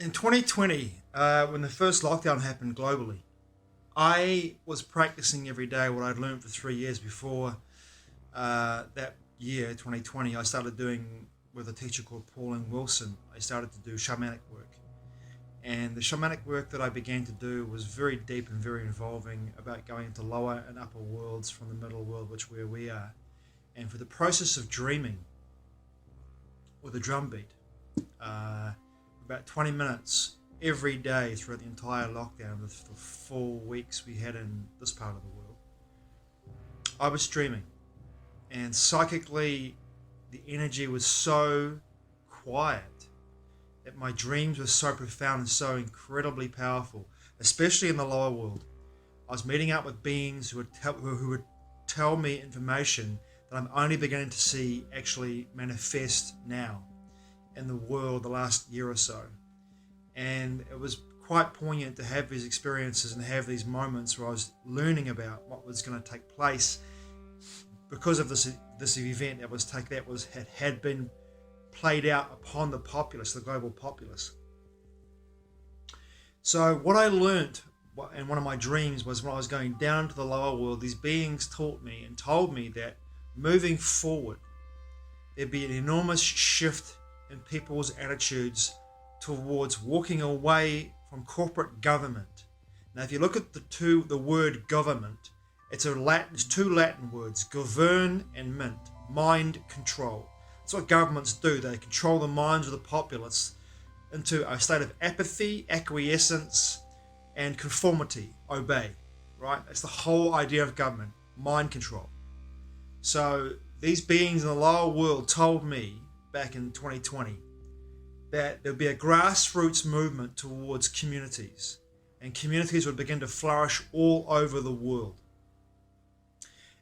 In 2020, when the first lockdown happened globally, I was practicing every day what I'd learned for 3 years before that year, 2020. I started doing with a teacher called Pauline Wilson. I started to do shamanic work. And the shamanic work that I began to do was very deep and very involving about going into lower and upper worlds from the middle world, which where we are. And for the process of dreaming with a drum beat, about 20 minutes every day throughout the entire lockdown, the 4 weeks we had in this part of the world, I was dreaming. And psychically, the energy was so quiet that my dreams were so profound and so incredibly powerful, especially in the lower world. I was meeting up with beings who would tell me information that I'm only beginning to see actually manifest now in the world the last year or so. And it was quite poignant to have these experiences and have these moments where I was learning about what was going to take place because of this event that had been played out upon the populace, the global populace. So what I learnt in one of my dreams was when I was going down to the lower world, these beings taught me and told me that moving forward, there'd be an enormous shift in people's attitudes towards walking away from corporate government. Now, if you look at the word government, it's two Latin words, govern and mint, mind control. That's what governments do. They control the minds of the populace into a state of apathy, acquiescence, and conformity, obey, right? That's the whole idea of government, mind control. So these beings in the lower world told me back in 2020 that there'd be a grassroots movement towards communities, and communities would begin to flourish all over the world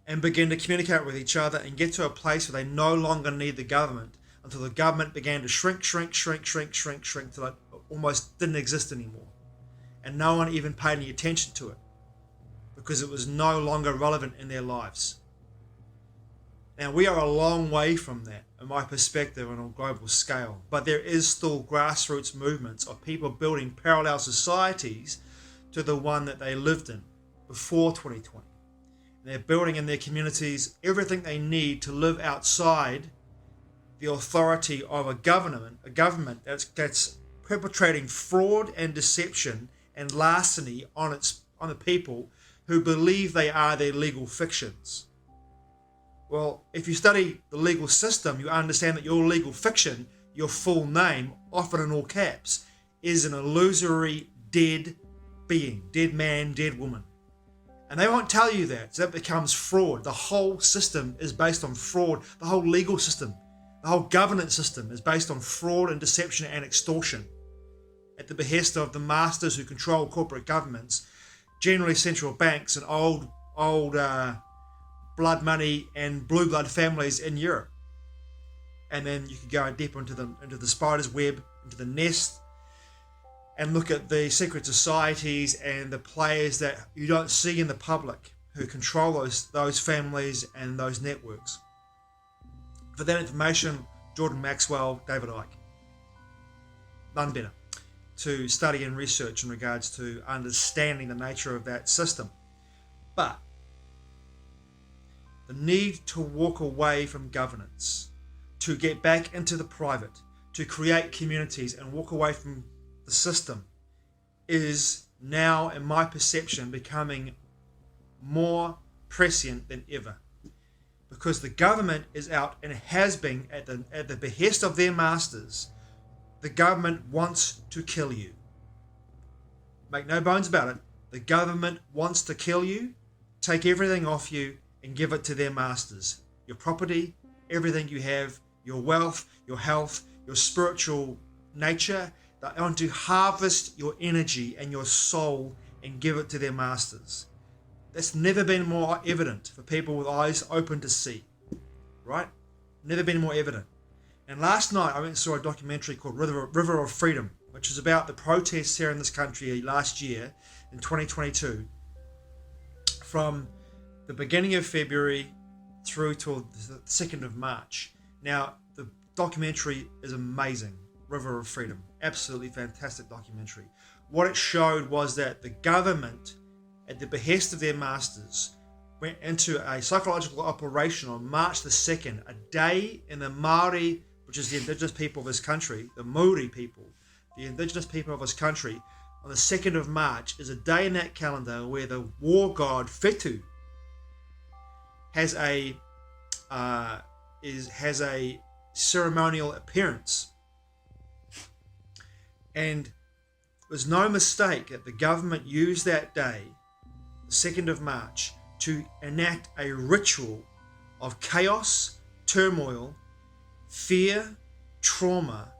and begin to communicate with each other and get to a place where they no longer need the government until the government began to shrink till it almost didn't exist anymore. And no one even paid any attention to it because it was no longer relevant in their lives. Now, we are a long way from that, in my perspective, on a global scale. But there is still grassroots movements of people building parallel societies to the one that they lived in before 2020. And they're building in their communities everything they need to live outside the authority of a government that's perpetrating fraud and deception and larceny on the people who believe they are their legal fictions. Well, if you study the legal system, you understand that your legal fiction, your full name, often in all caps, is an illusory dead being, dead man, dead woman. And they won't tell you that, so that becomes fraud. The whole system is based on fraud. The whole legal system, the whole governance system is based on fraud and deception and extortion at the behest of the masters who control corporate governments, generally central banks and old blood money and blue blood families in Europe. And then you could go deeper into the spider's web, into the nest, and look at the secret societies and the players that you don't see in the public who control those families and those networks. For that information, Jordan Maxwell, David Icke. None better to study and research in regards to understanding the nature of that system. But the need to walk away from governance, to get back into the private, to create communities and walk away from the system is now, in my perception, becoming more prescient than ever. Because the government is out and has been at the behest of their masters. The government wants to kill you. Make no bones about it. The government wants to kill you, take everything off you, and give it to their masters. Your property, everything you have, your wealth, your health, your spiritual nature. They want to harvest your energy and your soul and give it to their masters. That's never been more evident for people with eyes open to see. Right? Never been more evident. And last night I went and saw a documentary called River of Freedom, which is about the protests here in this country last year in 2022 from the beginning of February through till the 2nd of March. Now, the documentary is amazing. River of Freedom. Absolutely fantastic documentary. What it showed was that the government, at the behest of their masters, went into a psychological operation on March the 2nd, a day in the Māori, which is the indigenous people of this country, the Māori people, the indigenous people of this country. On the 2nd of March is a day in that calendar where the war god Whetū has a ceremonial appearance. And it was no mistake that the government used that day, the 2nd of March, to enact a ritual of chaos, turmoil, fear, trauma,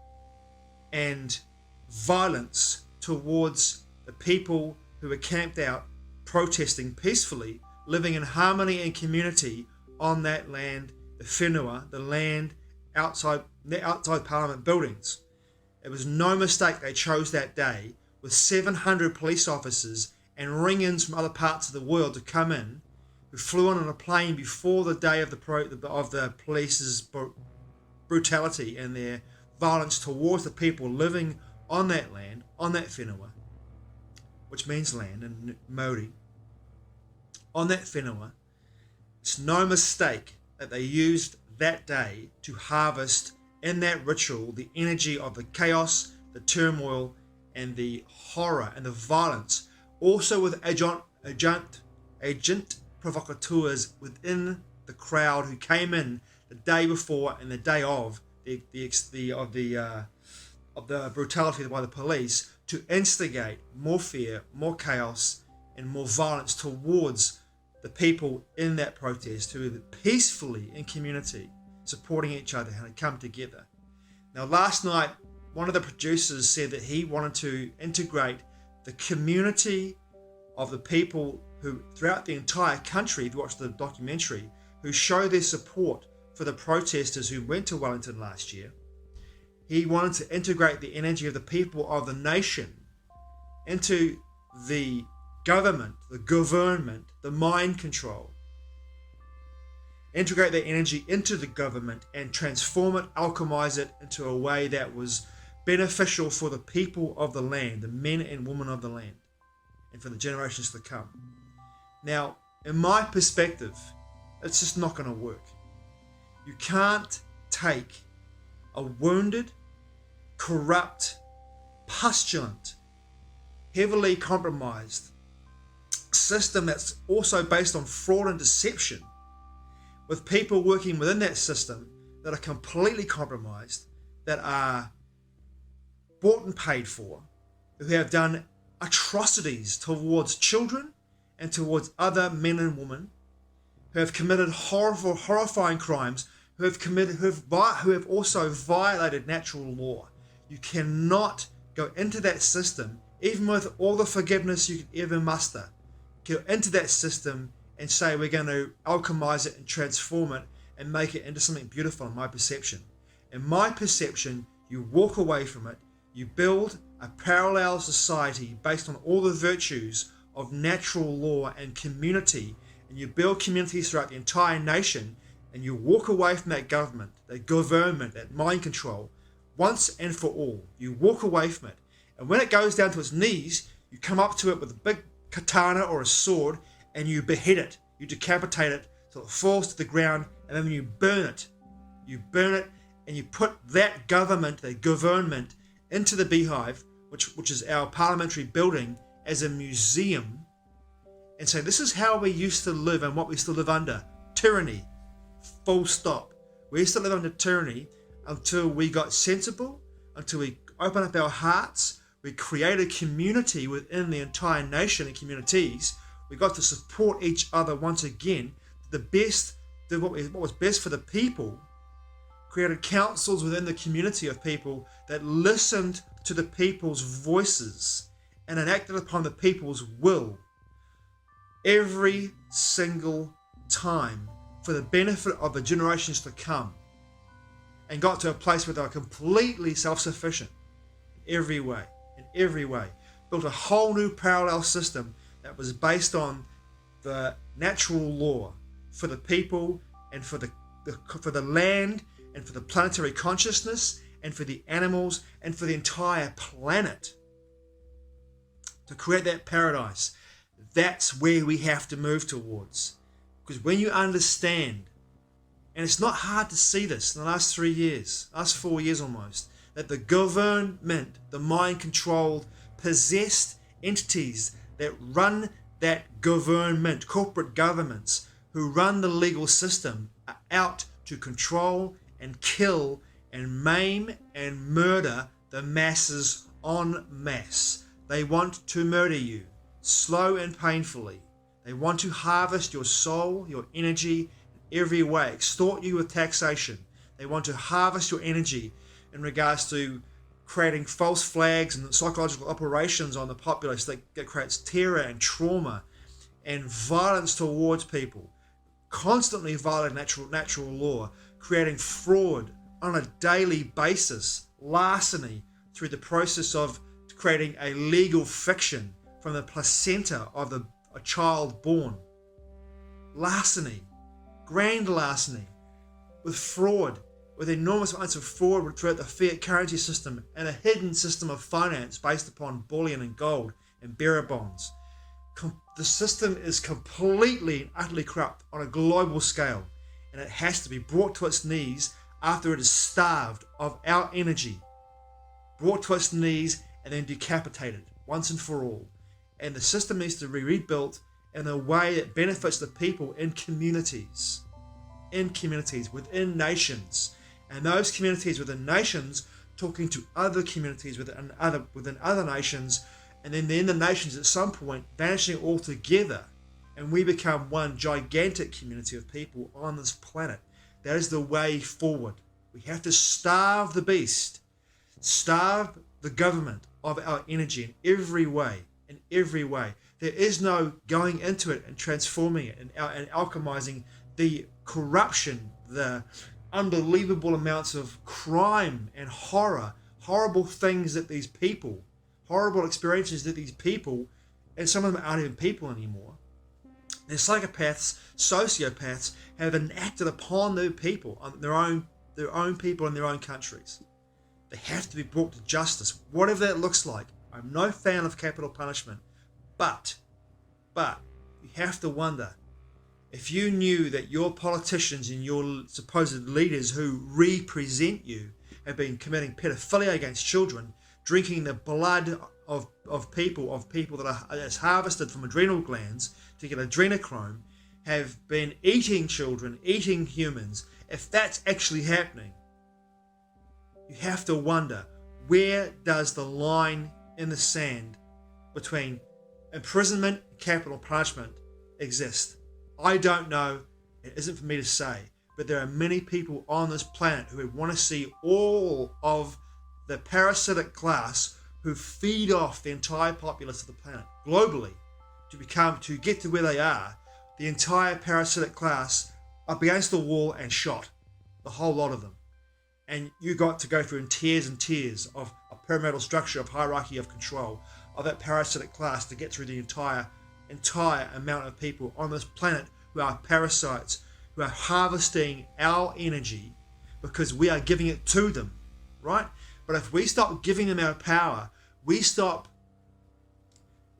and violence towards the people who were camped out, protesting peacefully, living in harmony and community on that land, the whenua, the land outside Parliament buildings. It was no mistake they chose that day with 700 police officers and ring-ins from other parts of the world to come in, who flew in on a plane before the day of the police's brutality and their violence towards the people living on that land, on that whenua, which means land in Māori. On that whenua, it's no mistake that they used that day to harvest in that ritual the energy of the chaos, the turmoil, and the horror and the violence, also with agent provocateurs within the crowd who came in the day before and the day of the brutality by the police to instigate more fear, more chaos, and more violence towards the people in that protest who were peacefully in community supporting each other and had come together. Now, last night, one of the producers said that he wanted to integrate the community of the people who, throughout the entire country, if you watch the documentary, who show their support for the protesters who went to Wellington last year. He wanted to integrate the energy of the people of the nation into the government, the government, the mind control. Integrate that energy into the government and transform it, alchemize it into a way that was beneficial for the people of the land, the men and women of the land, and for the generations to come. Now, in my perspective, it's just not going to work. You can't take a wounded, corrupt, pustulant, heavily compromised system that's also based on fraud and deception, with people working within that system that are completely compromised, that are bought and paid for, who have done atrocities towards children and towards other men and women, who have committed horrifying crimes, who have also violated natural law. You cannot go into that system, even with all the forgiveness you could ever muster, go into that system and say we're going to alchemize it and transform it and make it into something beautiful. In my perception, you walk away from it, you build a parallel society based on all the virtues of natural law and community, and you build communities throughout the entire nation, and you walk away from that government, that mind control, once and for all. You walk away from it, and when it goes down to its knees, you come up to it with a big katana or a sword, and you behead it, you decapitate it till it falls to the ground, and then you burn it. You burn it, and you put that government into the beehive, which is our parliamentary building, as a museum, and say this is how we used to live and what we still live under. Tyranny. Full stop. We used to live under tyranny until we got sensible, until we opened up our hearts, we created community within the entire nation and communities. We got to support each other once again. What was best for the people. Created councils within the community of people that listened to the people's voices and enacted upon the people's will every single time for the benefit of the generations to come, and got to a place where they were completely self-sufficient in every way. Built a whole new parallel system that was based on the natural law for the people and for the land and for the planetary consciousness and for the animals and for the entire planet. To create that paradise, that's where we have to move towards. Because when you understand, and it's not hard to see this in the last 3 years, last 4 years almost, that the government, the mind-controlled, possessed entities that run that government, corporate governments who run the legal system, are out to control and kill and maim and murder the masses en masse. They want to murder you, slow and painfully. They want to harvest your soul, your energy, in every way, extort you with taxation. They want to harvest your energy in regards to creating false flags and psychological operations on the populace that creates terror and trauma and violence towards people, constantly violating natural law, creating fraud on a daily basis, larceny through the process of creating a legal fiction from the placenta of a child born. Larceny, grand larceny, with fraud, with enormous amounts of fraud throughout the fiat currency system and a hidden system of finance based upon bullion and gold and bearer bonds. The system is completely and utterly corrupt on a global scale, and it has to be brought to its knees after it is starved of our energy, brought to its knees and then decapitated once and for all. And the system needs to be rebuilt in a way that benefits the people in communities, within nations, and those communities within nations talking to other communities within other nations, and then the nations at some point vanishing altogether, and we become one gigantic community of people on this planet. That is the way forward. We have to starve the beast, starve the government of our energy in every way. There is no going into it and transforming it and alchemizing the corruption, the unbelievable amounts of crime and horror, horrible things that these people, horrible experiences that these people, and some of them aren't even people anymore, the psychopaths, sociopaths, have enacted upon their people, on their own people in their own countries. They have to be brought to justice, whatever that looks like. I'm no fan of capital punishment, but you have to wonder, if you knew that your politicians and your supposed leaders who represent you have been committing pedophilia against children, drinking the blood of people that is harvested from adrenal glands to get adrenochrome, have been eating children, eating humans, if that's actually happening, you have to wonder, where does the line in the sand between imprisonment and capital punishment exist? I don't know. It isn't for me to say. But there are many people on this planet who would want to see all of the parasitic class who feed off the entire populace of the planet globally to get to where they are, the entire parasitic class up against the wall and shot, the whole lot of them. And you got to go through in tiers and tiers of a pyramidal structure of hierarchy of control of that parasitic class to get through the entire amount of people on this planet who are parasites, who are harvesting our energy because we are giving it to them, right? But if we stop giving them our power, we stop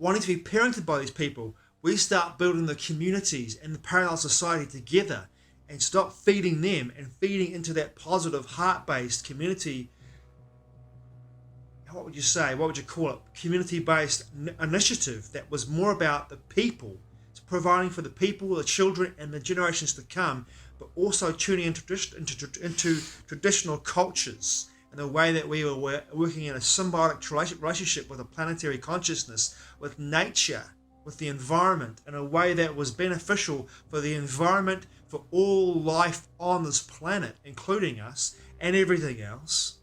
wanting to be parented by these people, we start building the communities and the parallel society together and stop feeding them and feeding into that positive heart-based community, what would you say, what would you call it, community-based initiative that was more about the people, it's providing for the people, the children and the generations to come, but also tuning into traditional cultures and the way that we were working in a symbiotic relationship with a planetary consciousness, with nature, with the environment, in a way that was beneficial for the environment, for all life on this planet, including us and everything else,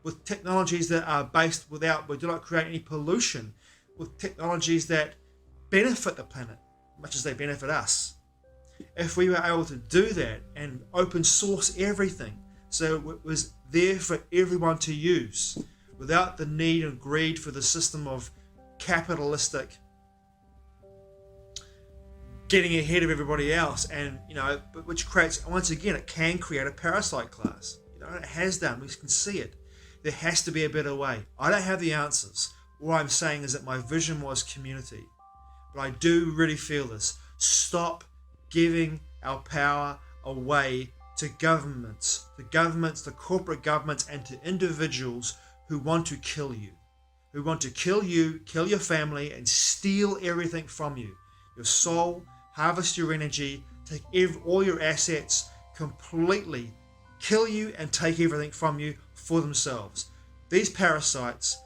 with technologies that are based we do not create any pollution, with technologies that benefit the planet much as they benefit us. If we were able to do that and open source everything so it was there for everyone to use without the need and greed for the system of capitalistic getting ahead of everybody else, and which creates, once again, it can create a parasite class. It has done. We can see it. There has to be a better way. I don't have the answers. All I'm saying is that my vision was community. But I do really feel this. Stop giving our power away to governments, the corporate governments, and to individuals who want to kill you. Who want to kill you, kill your family, and steal everything from you. Your soul, harvest your energy, take all your assets, completely kill you and take everything from you for themselves. These parasites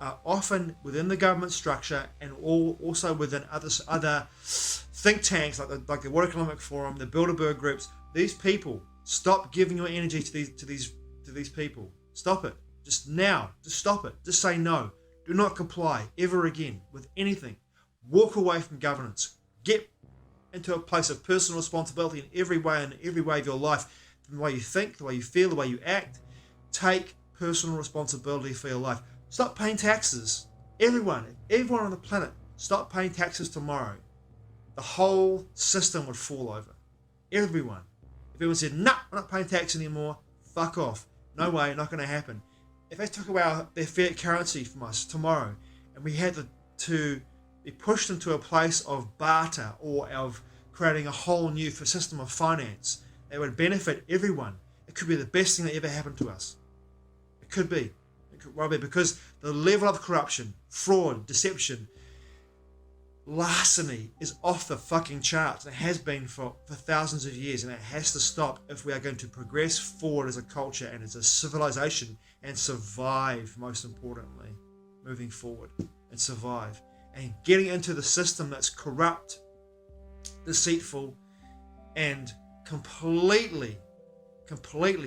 are often within the government structure and also within other think tanks like the World Economic Forum, the Bilderberg groups. These people, stop giving your energy to these people. Stop it. Just now. Just stop it. Just say no. Do not comply ever again with anything. Walk away from governance. Get into a place of personal responsibility in every way of your life. From the way you think, the way you feel, the way you act. Take personal responsibility for your life. Stop paying taxes. Everyone on the planet, stop paying taxes tomorrow. The whole system would fall over. Everyone. If everyone said, no, we're not paying tax anymore, fuck off. No way, not going to happen. If they took away their fiat currency from us tomorrow and we had to be pushed into a place of barter or of creating a whole new system of finance that would benefit everyone, it could be the best thing that ever happened to us. It could be. It could well be, because the level of corruption, fraud, deception, larceny is off the fucking charts, and it has been for thousands of years, and it has to stop if we are going to progress forward as a culture and as a civilization and survive, most importantly, moving forward and survive. And getting into the system that's corrupt, deceitful, and completely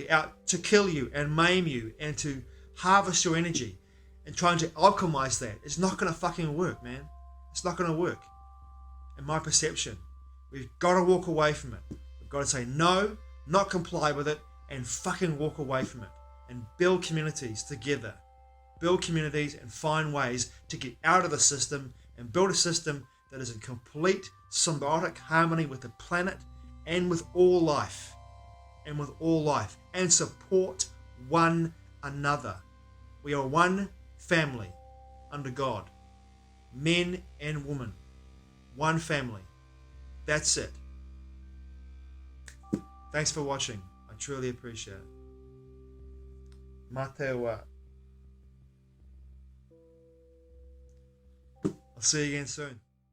out to kill you and maim you and to harvest your energy and trying to alchemize that is not going to fucking work, man. It's not going to work. In my perception, we've got to walk away from it. We've got to say no, not comply with it, and fucking walk away from it. And build communities together. Build communities and find ways to get out of the system and build a system that is in complete symbiotic harmony with the planet and with all life. And support one another. We are one family under God. Men and women. One family. That's it. Thanks for watching. I truly appreciate it. Mate wa. I'll see you again soon.